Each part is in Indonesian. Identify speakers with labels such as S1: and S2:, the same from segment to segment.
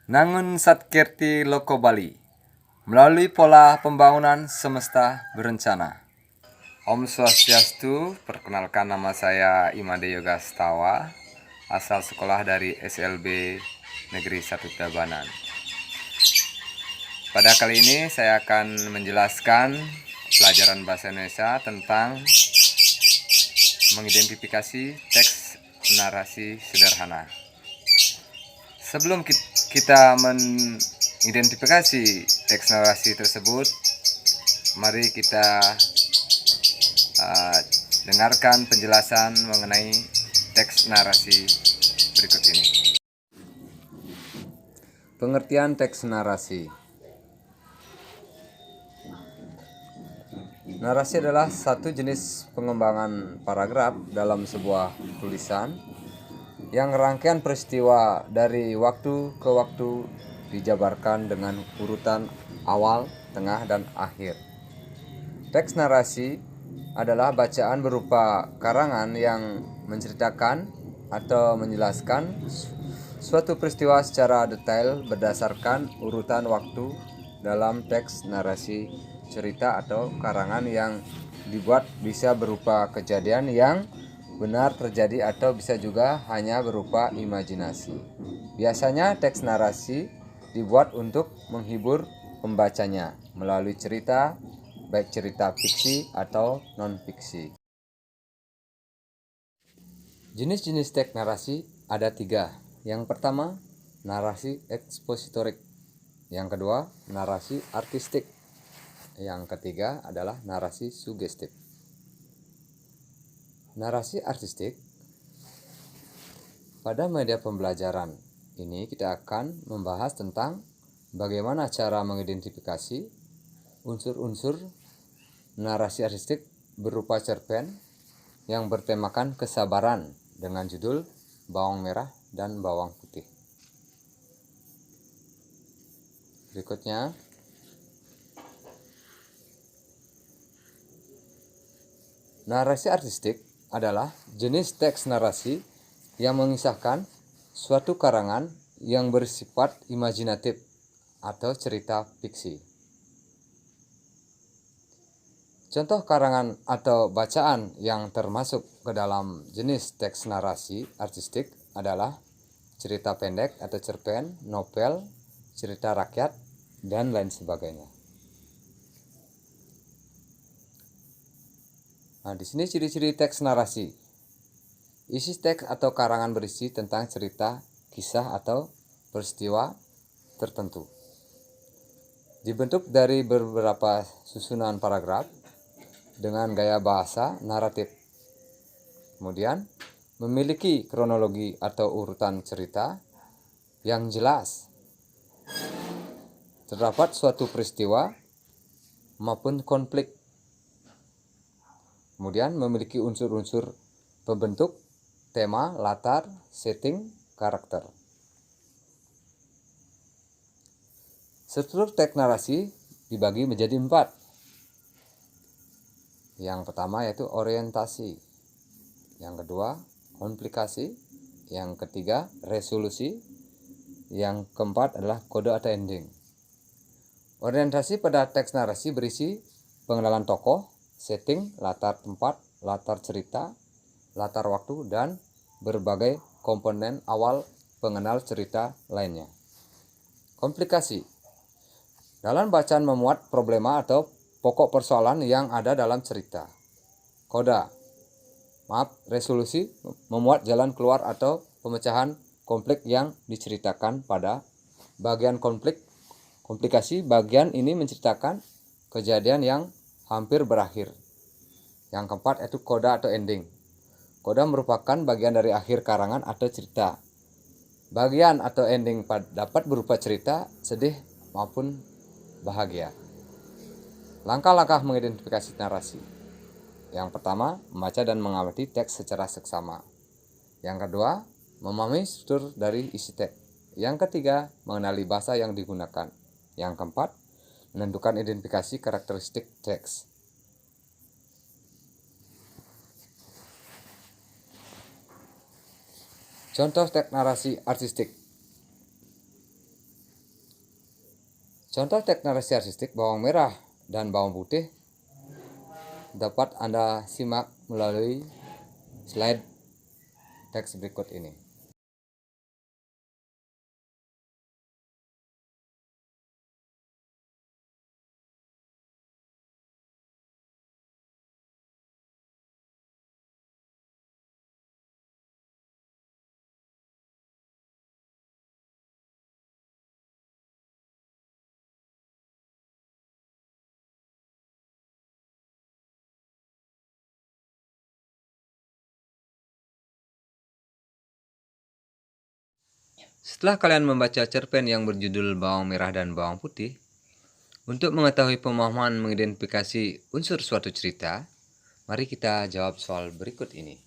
S1: Nangun Satkirti Loko Bali melalui pola pembangunan semesta berencana. Om Swastiastu, perkenalkan nama saya Imade Yoga Setawa, asal sekolah dari SLB Negeri 1 Tabanan. Pada kali ini saya akan menjelaskan pelajaran bahasa Indonesia tentang mengidentifikasi teks narasi sederhana. Sebelum kita mengidentifikasi teks narasi tersebut, mari kita dengarkan penjelasan mengenai teks narasi berikut ini. Pengertian teks narasi. Narasi adalah satu jenis pengembangan paragraf dalam sebuah tulisan yang rangkaian peristiwa dari waktu ke waktu dijabarkan dengan urutan awal, tengah, dan akhir. Teks narasi adalah bacaan berupa karangan yang menceritakan atau menjelaskan suatu peristiwa secara detail berdasarkan urutan waktu dalam teks narasi. Cerita atau karangan yang dibuat bisa berupa kejadian yang benar terjadi atau bisa juga hanya berupa imajinasi. Biasanya teks narasi dibuat untuk menghibur pembacanya melalui cerita, baik cerita fiksi atau non-fiksi. Jenis-jenis teks narasi ada 3. Yang pertama, narasi ekspositorik. Yang kedua, narasi artistik. Yang ketiga adalah narasi sugestif. Narasi artistik. Pada media pembelajaran ini kita akan membahas tentang bagaimana cara mengidentifikasi unsur-unsur narasi artistik berupa cerpen yang bertemakan kesabaran dengan judul Bawang Merah dan Bawang Putih. Berikutnya, narasi artistik adalah jenis teks narasi yang mengisahkan suatu karangan yang bersifat imajinatif atau cerita fiksi. Contoh karangan atau bacaan yang termasuk ke dalam jenis teks narasi artistik adalah cerita pendek atau cerpen, novel, cerita rakyat, dan lain sebagainya. Nah, di sini ciri-ciri teks narasi. Isi teks atau karangan berisi tentang cerita, kisah, atau peristiwa tertentu. Dibentuk dari beberapa susunan paragraf dengan gaya bahasa naratif. Kemudian, memiliki kronologi atau urutan cerita yang jelas. Terdapat suatu peristiwa maupun konflik. Kemudian memiliki unsur-unsur pembentuk, tema, latar, setting, karakter. Struktur teks narasi dibagi menjadi 4. Yang pertama yaitu orientasi. Yang kedua, komplikasi. Yang ketiga, resolusi. Yang keempat adalah kode atau ending. Orientasi pada teks narasi berisi pengenalan tokoh, setting, latar tempat, latar cerita, latar waktu, dan berbagai komponen awal pengenal cerita lainnya. Komplikasi. Dalam bacaan memuat problema atau pokok persoalan yang ada dalam cerita. Resolusi memuat jalan keluar atau pemecahan konflik yang diceritakan pada bagian komplikasi. Bagian ini menceritakan kejadian yang hampir berakhir. Yang keempat yaitu koda atau ending. Koda merupakan bagian dari akhir karangan atau cerita. Bagian atau ending dapat berupa cerita, sedih, maupun bahagia. Langkah-langkah mengidentifikasi narasi. Yang pertama, membaca dan mengamati teks secara seksama. Yang kedua, memahami struktur dari isi teks. Yang ketiga, mengenali bahasa yang digunakan. Yang keempat, menentukan identifikasi karakteristik teks. Contoh teks narasi artistik. Contoh teks narasi artistik bawang merah dan bawang putih dapat Anda simak melalui slide teks berikut ini. Setelah kalian membaca cerpen yang berjudul Bawang Merah dan Bawang Putih, untuk mengetahui pemahaman mengidentifikasi unsur suatu cerita, mari kita jawab soal berikut ini.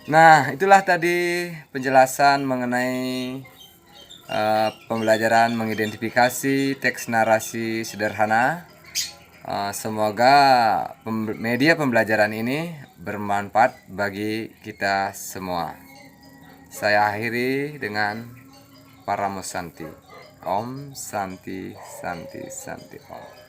S1: Nah, itulah tadi penjelasan mengenai pembelajaran mengidentifikasi teks narasi sederhana. Semoga media pembelajaran ini bermanfaat bagi kita semua. Saya akhiri dengan Paramo Santi. Om Santi Santi Santi Om.